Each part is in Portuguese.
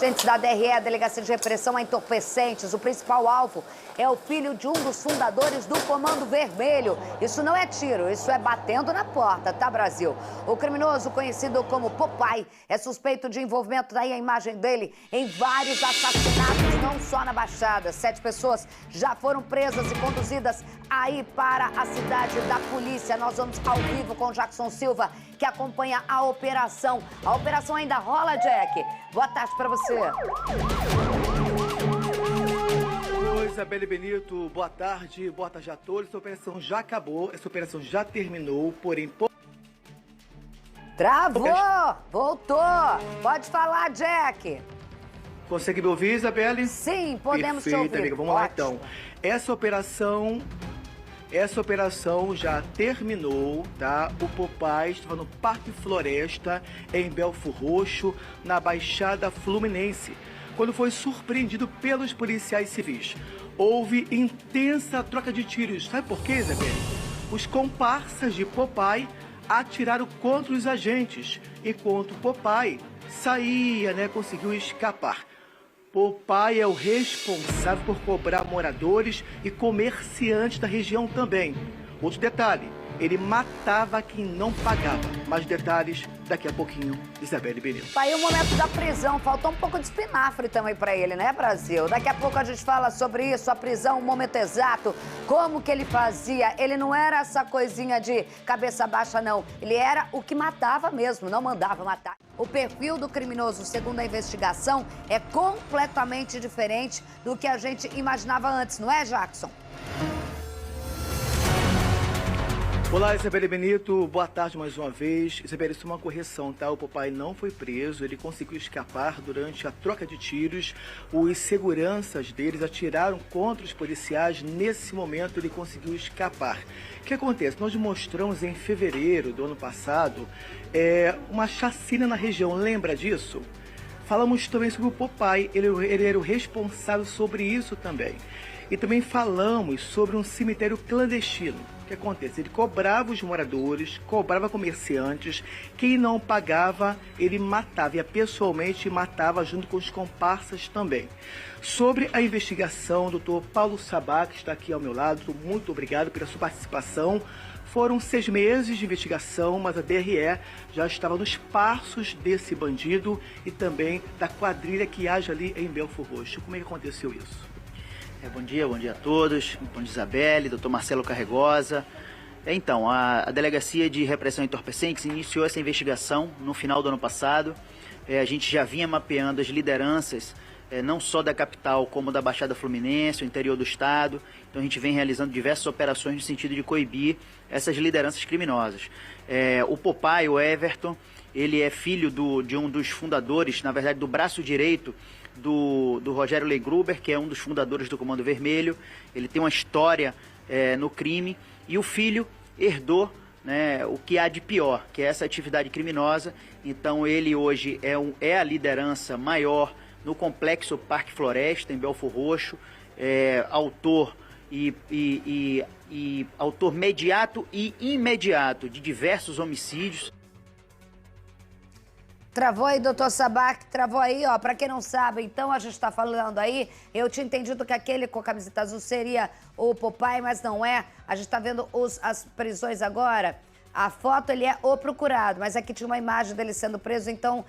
Agentes da DRE, a Delegacia de Repressão a Entorpecentes, o principal alvo é o filho de um dos fundadores do Comando Vermelho. Isso não é tiro, isso é batendo na porta, tá, Brasil? O criminoso, conhecido como Popeye, é suspeito de envolvimento, daí a imagem dele, em vários assassinatos, não só na Baixada. 7 pessoas já foram presas e conduzidas aí para a cidade da polícia. Nós vamos ao vivo com o Jackson Silva, que acompanha a operação. A operação ainda rola, Jack. Boa tarde para você. Oi, Isabelle Benito, boa tarde a todos. Essa operação já acabou, essa operação já terminou, porém... Travou! Voltou! Pode falar, Jack. Consegue me ouvir, Isabelle? Sim, podemos te Perfeito, ouvir. amiga. Vamos lá, então. Essa operação já terminou, tá? O Popeye estava no Parque Floresta, em Belfor Roxo, na Baixada Fluminense, quando foi surpreendido pelos policiais civis. Houve intensa troca de tiros. Sabe por quê, Isabelle? Os comparsas de Popeye atiraram contra os agentes, enquanto Popeye saía, conseguiu escapar. Popeye é o responsável por cobrar moradores e comerciantes da região também. Outro detalhe, ele matava quem não pagava. Mais detalhes daqui a pouquinho, Isabelle Benito. Tá aí o momento da prisão, faltou um pouco de espinafre também pra ele, né, Brasil? Daqui a pouco a gente fala sobre isso, a prisão, o momento exato, como que ele fazia. Ele não era essa coisinha de cabeça baixa, não. Ele era o que matava mesmo, não mandava matar. O perfil do criminoso, segundo a investigação, é completamente diferente do que a gente imaginava antes, não é, Jackson? Olá, Isabelle Benito, boa tarde mais uma vez. Isabelle, isso é uma correção, tá? O Popeye não foi preso, ele conseguiu escapar durante a troca de tiros. Os seguranças deles atiraram contra os policiais, nesse momento ele conseguiu escapar. O que acontece? Nós mostramos em fevereiro do ano passado uma chacina na região, lembra disso? Falamos também sobre o Popeye, ele era o responsável sobre isso também. E também falamos sobre um cemitério clandestino. O que acontece? Ele cobrava os moradores, cobrava comerciantes, quem não pagava, ele matava, ia pessoalmente matava junto com os comparsas também. Sobre a investigação, o doutor Paulo Sabá, que está aqui ao meu lado, muito obrigado pela sua participação. Foram 6 meses de investigação, mas a DRE já estava nos passos desse bandido e também da quadrilha que age ali em Belfor Roxo. Como é que aconteceu isso? Bom dia a todos, bom dia Isabelle, doutor Marcelo Carregosa. Então, a Delegacia de Repressão a Entorpecentes iniciou essa investigação no final do ano passado. A gente já vinha mapeando as lideranças, não só da capital, como da Baixada Fluminense, o interior do estado. Então a gente vem realizando diversas operações no sentido de coibir essas lideranças criminosas. O Popeye, o Everton, ele é filho de um dos fundadores, na verdade do braço direito, do Rogério Leigruber, que é um dos fundadores do Comando Vermelho. Ele tem uma história no crime e o filho herdou o que há de pior, que é essa atividade criminosa. Então ele hoje é a liderança maior no complexo Parque Floresta, em Belfor Roxo, autor autor mediato e imediato de diversos homicídios. Travou aí, doutor Sabac, travou aí, ó. Pra quem não sabe, então a gente tá falando aí, eu tinha entendido que aquele com a camiseta azul seria o Popeye, mas não é. A gente tá vendo as prisões agora. A foto, ele é o procurado, mas aqui tinha uma imagem dele sendo preso, então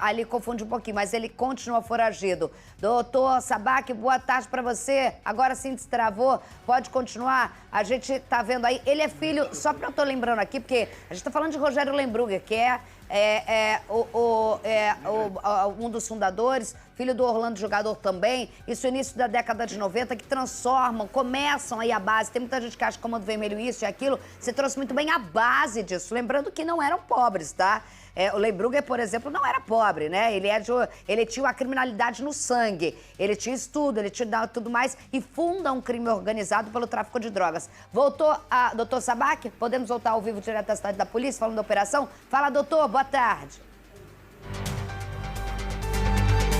ali confunde um pouquinho, mas ele continua foragido. Doutor Sabac, boa tarde pra você. Agora sim destravou, pode continuar. A gente tá vendo aí, ele é filho, só pra eu tô lembrando aqui, porque a gente tá falando de Rogério Leigruber, que um dos fundadores, filho do Orlando Jogador também, isso no início da década de 90, que começam aí a base. Tem muita gente que acha que o Comando Vermelho isso e aquilo. Você trouxe muito bem a base disso, lembrando que não eram pobres, tá? O Leigruber, por exemplo, não era pobre, né? Ele tinha a criminalidade no sangue, ele tinha estudo, ele tinha tudo mais e funda um crime organizado pelo tráfico de drogas. Voltou a doutor Sabac? Podemos voltar ao vivo direto da cidade da polícia, falando da operação? Fala, doutor, boa tarde.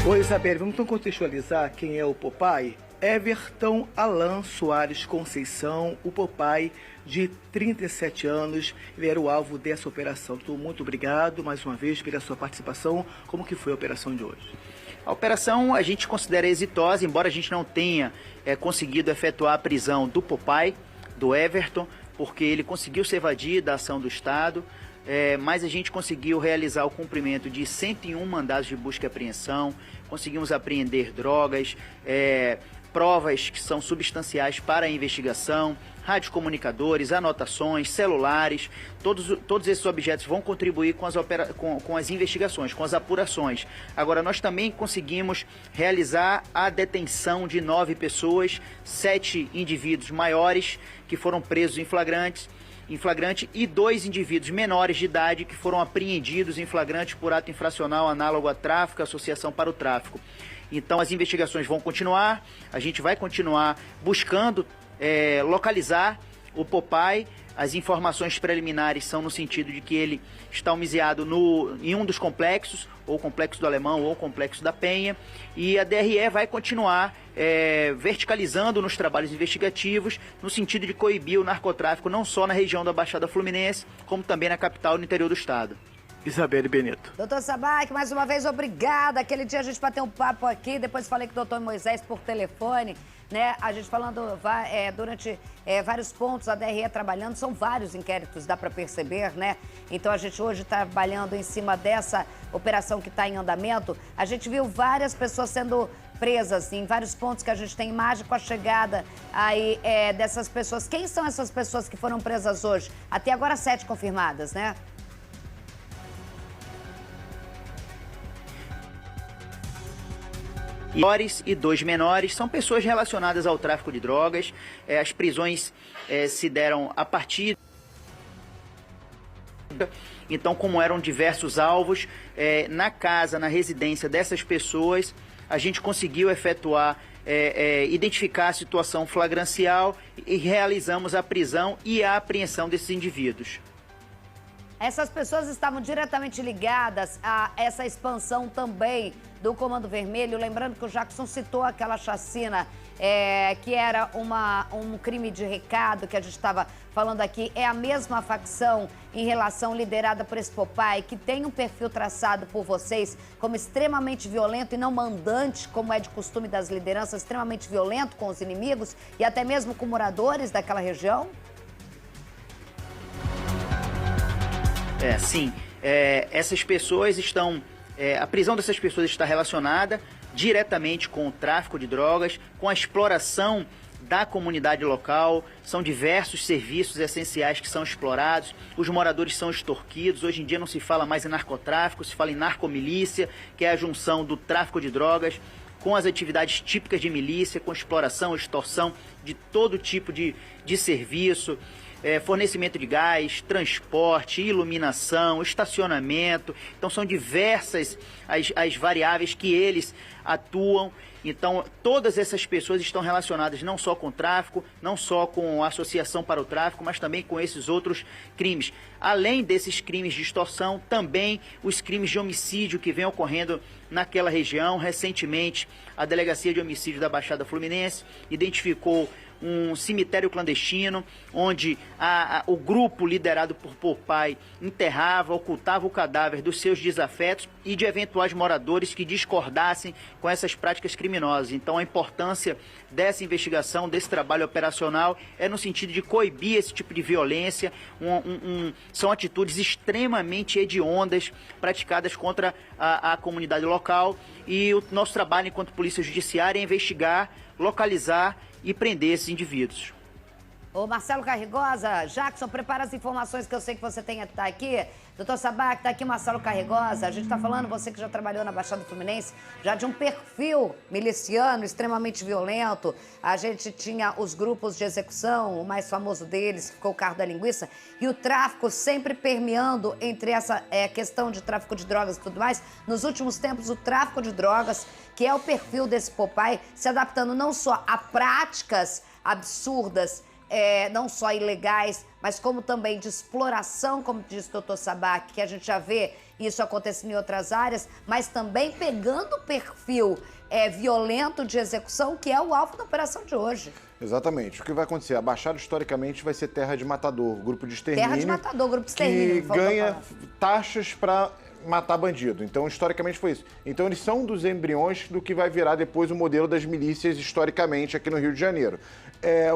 Oi, Isabelle, vamos então contextualizar quem é o Popeye? Everton Alan Soares Conceição, o Popeye, de 37 anos, ele era o alvo dessa operação. Muito obrigado mais uma vez pela sua participação. Como que foi a operação de hoje? A operação a gente considera exitosa, embora a gente não tenha conseguido efetuar a prisão do Popeye, do Everton, porque ele conseguiu se evadir da ação do Estado, mas a gente conseguiu realizar o cumprimento de 101 mandados de busca e apreensão, conseguimos apreender drogas, provas que são substanciais para a investigação, radiocomunicadores, anotações, celulares, todos esses objetos vão contribuir com as investigações, com as apurações. Agora, nós também conseguimos realizar a detenção de 9 pessoas, 7 indivíduos maiores que foram presos em flagrante e 2 indivíduos menores de idade que foram apreendidos em flagrante por ato infracional análogo a tráfico, associação para o tráfico. Então as investigações vão continuar, a gente vai continuar buscando localizar o Popeye. As informações preliminares são no sentido de que ele está homiziado em um dos complexos, ou o Complexo do Alemão ou o Complexo da Penha, e a DRE vai continuar verticalizando nos trabalhos investigativos no sentido de coibir o narcotráfico não só na região da Baixada Fluminense, como também na capital e no interior do estado. Isabelle Benito. Doutor Sabac, mais uma vez, obrigada. Aquele dia a gente bateu um papo aqui, depois falei com o doutor Moisés por telefone, né? A gente falando durante vários pontos, a DRE trabalhando, são vários inquéritos, dá para perceber, né? Então a gente hoje trabalhando em cima dessa operação que está em andamento, a gente viu várias pessoas sendo presas em vários pontos que a gente tem imagem com a chegada aí dessas pessoas. Quem são essas pessoas que foram presas hoje? Até agora 7 confirmadas, né? Maiores e 2 menores são pessoas relacionadas ao tráfico de drogas. As prisões se deram a partir... Então, como eram diversos alvos, na casa, na residência dessas pessoas, a gente conseguiu efetuar, identificar a situação flagrancial e realizamos a prisão e a apreensão desses indivíduos. Essas pessoas estavam diretamente ligadas a essa expansão também do Comando Vermelho. Lembrando que o Jackson citou aquela chacina que era um crime de recado que a gente estava falando aqui. É a mesma facção em relação liderada por esse Popeye, que tem um perfil traçado por vocês como extremamente violento e não mandante, como é de costume das lideranças, extremamente violento com os inimigos e até mesmo com moradores daquela região? Sim. Essas pessoas estão... a prisão dessas pessoas está relacionada diretamente com o tráfico de drogas, com a exploração da comunidade local. São diversos serviços essenciais que são explorados, os moradores são extorquidos. Hoje em dia não se fala mais em narcotráfico, se fala em narcomilícia, que é a junção do tráfico de drogas com as atividades típicas de milícia, com exploração, extorsão de todo tipo de serviço. Fornecimento de gás, transporte, iluminação, estacionamento. Então são diversas as variáveis que eles atuam. Então todas essas pessoas estão relacionadas não só com o tráfico, não só com a associação para o tráfico, mas também com esses outros crimes. Além desses crimes de extorsão, também os crimes de homicídio que vem ocorrendo naquela região. Recentemente, a Delegacia de Homicídio da Baixada Fluminense identificou um cemitério clandestino, onde o grupo liderado por Popeye enterrava, ocultava o cadáver dos seus desafetos e de eventuais moradores que discordassem com essas práticas criminosas. Então a importância dessa investigação, desse trabalho operacional, é no sentido de coibir esse tipo de violência. São atitudes extremamente hediondas praticadas contra a comunidade local, e o nosso trabalho enquanto Polícia Judiciária é investigar, localizar e prender esses indivíduos. Ô Marcelo Carregosa, Jackson, prepara as informações que eu sei que você tem aqui. Doutor Sabac, tá aqui o Marcelo Carregosa. A gente tá falando, você que já trabalhou na Baixada Fluminense, já de um perfil miliciano extremamente violento. A gente tinha os grupos de execução, o mais famoso deles, que ficou o carro da linguiça, e o tráfico sempre permeando entre essa questão de tráfico de drogas e tudo mais. Nos últimos tempos, o tráfico de drogas, que é o perfil desse Popeye, se adaptando não só a práticas absurdas, não só ilegais, mas como também de exploração, como disse o doutor Sabac, que a gente já vê isso acontecendo em outras áreas, mas também pegando o perfil violento de execução, que é o alvo da operação de hoje. Exatamente. O que vai acontecer? A Baixada, historicamente, vai ser terra de matador, grupo de extermínio. Terra de matador, grupo de extermínio. Que ganha taxas para matar bandido. Então, historicamente foi isso. Então, eles são dos embriões do que vai virar depois o modelo das milícias, historicamente, aqui no Rio de Janeiro.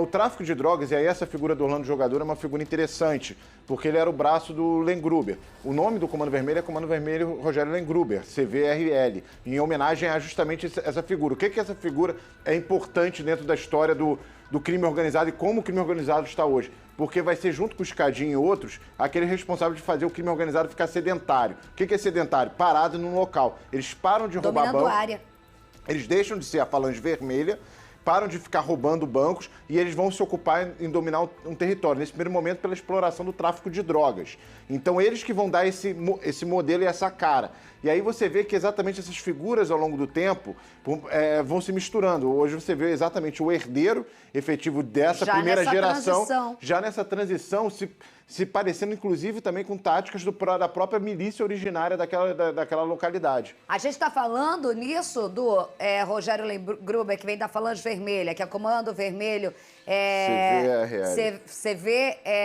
O tráfico de drogas, e aí essa figura do Orlando Jogador é uma figura interessante, porque ele era o braço do Lengruber. O nome do Comando Vermelho é Comando Vermelho Rogério Lengruber, CVRL, em homenagem a justamente essa figura. O que essa figura é importante dentro da história do crime organizado e como o crime organizado está hoje? Porque vai ser, junto com o Escadinha e outros, aquele responsável de fazer o crime organizado ficar sedentário. O que é sedentário? Parado num local. Eles param de roubar banco. Área. Eles deixam de ser a falange vermelha, param de ficar roubando bancos e eles vão se ocupar em dominar um território, nesse primeiro momento pela exploração do tráfico de drogas. Então eles que vão dar esse modelo e essa cara. E aí você vê que exatamente essas figuras ao longo do tempo vão se misturando. Hoje você vê exatamente o herdeiro efetivo dessa primeira geração, já nessa transição, se parecendo inclusive também com táticas da própria milícia originária daquela localidade. A gente está falando nisso do Rogério Lengruber, que vem da Falange Vermelha, que é Comando Vermelho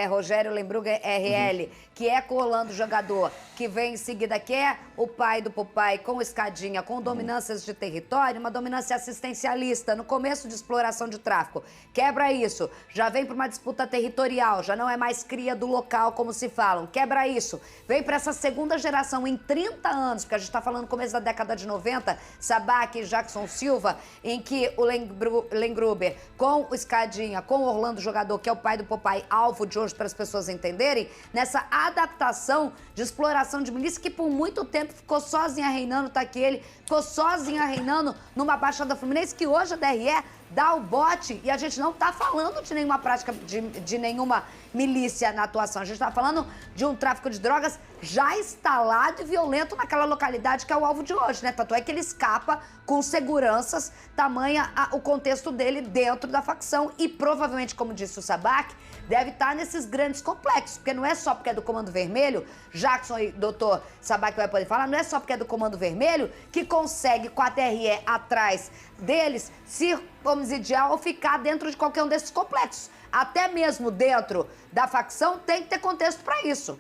Rogério Lengruber RL, que é com o Orlando Jogador, que vem em seguida, que é o pai do Popeye com Escadinha, com dominâncias de território, uma dominância assistencialista no começo de exploração de tráfico. Quebra isso, já vem para uma disputa territorial, já não é mais cria do local, como se falam. Quebra isso, vem para essa segunda geração em 30 anos, porque a gente está falando no começo da década de 90, Sabac e Jackson Silva, em que o Lengruber com o Escadinha, com o Orlando Jogador, que é o pai do Popeye, alvo de hoje para as pessoas entenderem, nessa adaptação de exploração de milícia que por muito tempo ficou sozinha reinando, tá aqui ele, ficou sozinha reinando numa Baixada Fluminense, que hoje a DRE dá o bote e a gente não tá falando de nenhuma prática, de nenhuma milícia na atuação. A gente tá falando de um tráfico de drogas já instalado e violento naquela localidade que é o alvo de hoje, né? Tanto é que ele escapa com seguranças, tamanha o contexto dele dentro da facção e provavelmente, como disse o Sabac, deve estar nesses grandes complexos, porque não é só porque é do Comando Vermelho, Jackson e doutor Sabac vai poder falar, não é só porque é do Comando Vermelho que consegue, com a DRE atrás deles, se homicidiar ou ficar dentro de qualquer um desses complexos. Até mesmo dentro da facção tem que ter contexto para isso.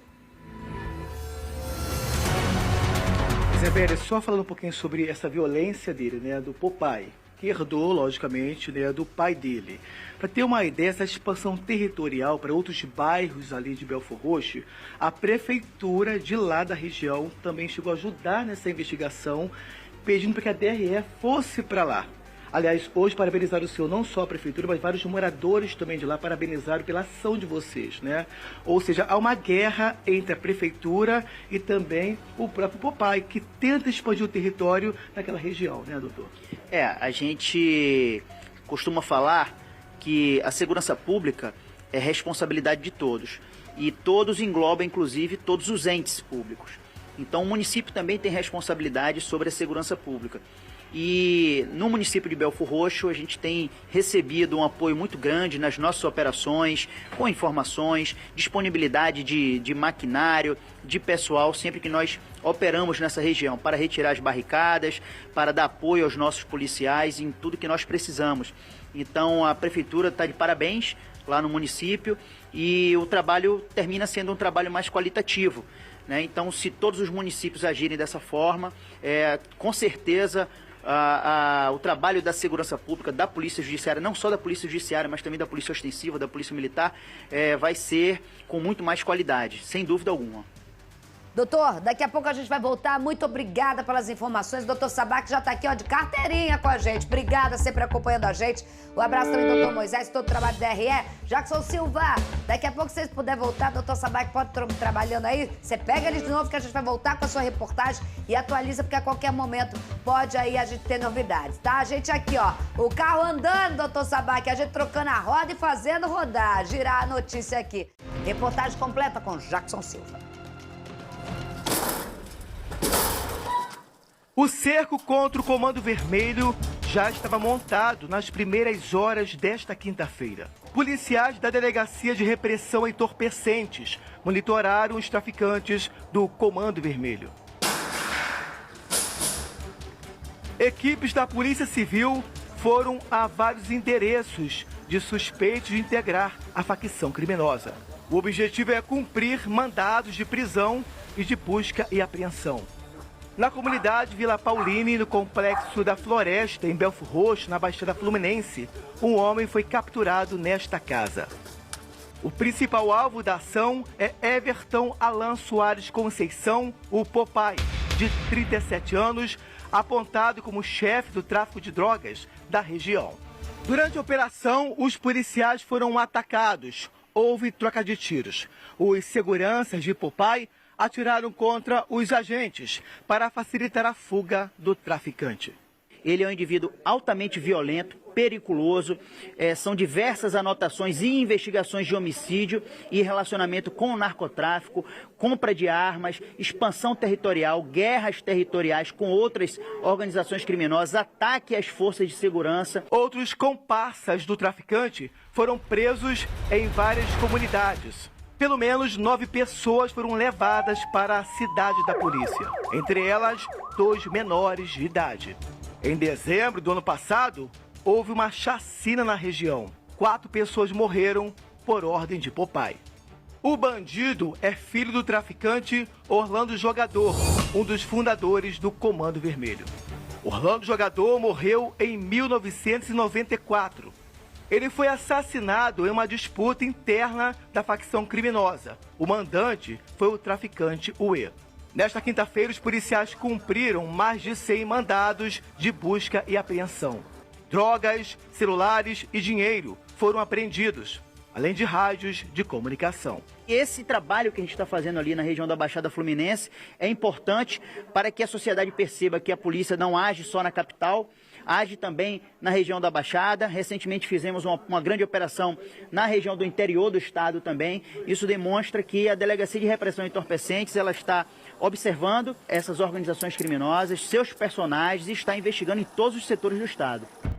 Isabelle, só falando um pouquinho sobre essa violência dele, né, do Popeye, que herdou, logicamente, né, do pai dele. Para ter uma ideia, essa expansão territorial para outros bairros ali de Belfor Roxo, a prefeitura de lá da região também chegou a ajudar nessa investigação, pedindo para que a DRE fosse para lá. Aliás, hoje parabenizaram o senhor, não só a prefeitura, mas vários moradores também de lá parabenizaram pela ação de vocês, né? Ou seja, há uma guerra entre a prefeitura e também o próprio Popeye, que tenta expandir o território naquela região, né, doutor? A gente costuma falar que a segurança pública é responsabilidade de todos. E todos engloba, inclusive, todos os entes públicos. Então, o município também tem responsabilidade sobre a segurança pública. E no município de Belfor Roxo a gente tem recebido um apoio muito grande nas nossas operações, com informações, disponibilidade de maquinário, de pessoal, sempre que nós operamos nessa região, para retirar as barricadas, para dar apoio aos nossos policiais em tudo que nós precisamos. Então a prefeitura está de parabéns lá no município e o trabalho termina sendo um trabalho mais qualitativo, né? Então, se todos os municípios agirem dessa forma, com certeza o trabalho da segurança pública, da Polícia Judiciária, não só da Polícia Judiciária, mas também da Polícia Ostensiva, da Polícia Militar, vai ser com muito mais qualidade, sem dúvida alguma. Doutor, daqui a pouco a gente vai voltar. Muito obrigada pelas informações. O doutor Sabac já está aqui, ó, de carteirinha com a gente. Obrigada, sempre acompanhando a gente. Um abraço também, doutor Moisés, todo o trabalho da DRE. Jackson Silva, daqui a pouco, se vocês puderem voltar, doutor Sabac pode trabalhando aí. Você pega ele de novo que a gente vai voltar com a sua reportagem e atualiza, porque a qualquer momento pode aí a gente ter novidades, tá? A gente aqui, ó, o carro andando, doutor Sabac, a gente trocando a roda e fazendo rodar, girar a notícia aqui. Reportagem completa com Jackson Silva. O cerco contra o Comando Vermelho já estava montado nas primeiras horas desta quinta-feira. Policiais da Delegacia de Repressão a Entorpecentes monitoraram os traficantes do Comando Vermelho. Equipes da Polícia Civil foram a vários endereços de suspeitos de integrar a facção criminosa. O objetivo é cumprir mandados de prisão e de busca e apreensão. Na comunidade Vila Pauline, no complexo da Floresta, em Belford Roxo, na Baixada Fluminense, um homem foi capturado nesta casa. O principal alvo da ação é Everton Alan Soares Conceição, o Popeye, de 37 anos, apontado como chefe do tráfico de drogas da região. Durante a operação, os policiais foram atacados. Houve troca de tiros. Os seguranças de Popeye atiraram contra os agentes para facilitar a fuga do traficante. Ele é um indivíduo altamente violento, periculoso, são diversas anotações e investigações de homicídio e relacionamento com o narcotráfico, compra de armas, expansão territorial, guerras territoriais com outras organizações criminosas, ataque às forças de segurança. Outros comparsas do traficante foram presos em várias comunidades. Pelo menos 9 pessoas foram levadas para a cidade da polícia, entre elas 2 menores de idade. Em dezembro do ano passado, houve uma chacina na região. 4 pessoas morreram por ordem de Popeye. O bandido é filho do traficante Orlando Jogador, um dos fundadores do Comando Vermelho. Orlando Jogador morreu em 1994. Ele foi assassinado em uma disputa interna da facção criminosa. O mandante foi o traficante Uê. Nesta quinta-feira, os policiais cumpriram mais de 100 mandados de busca e apreensão. Drogas, celulares e dinheiro foram apreendidos, além de rádios de comunicação. Esse trabalho que a gente está fazendo ali na região da Baixada Fluminense é importante para que a sociedade perceba que a polícia não age só na capital, age também na região da Baixada. Recentemente fizemos uma grande operação na região do interior do estado também. Isso demonstra que a Delegacia de Repressão a Entorpecentes ela está observando essas organizações criminosas, seus personagens e está investigando em todos os setores do estado.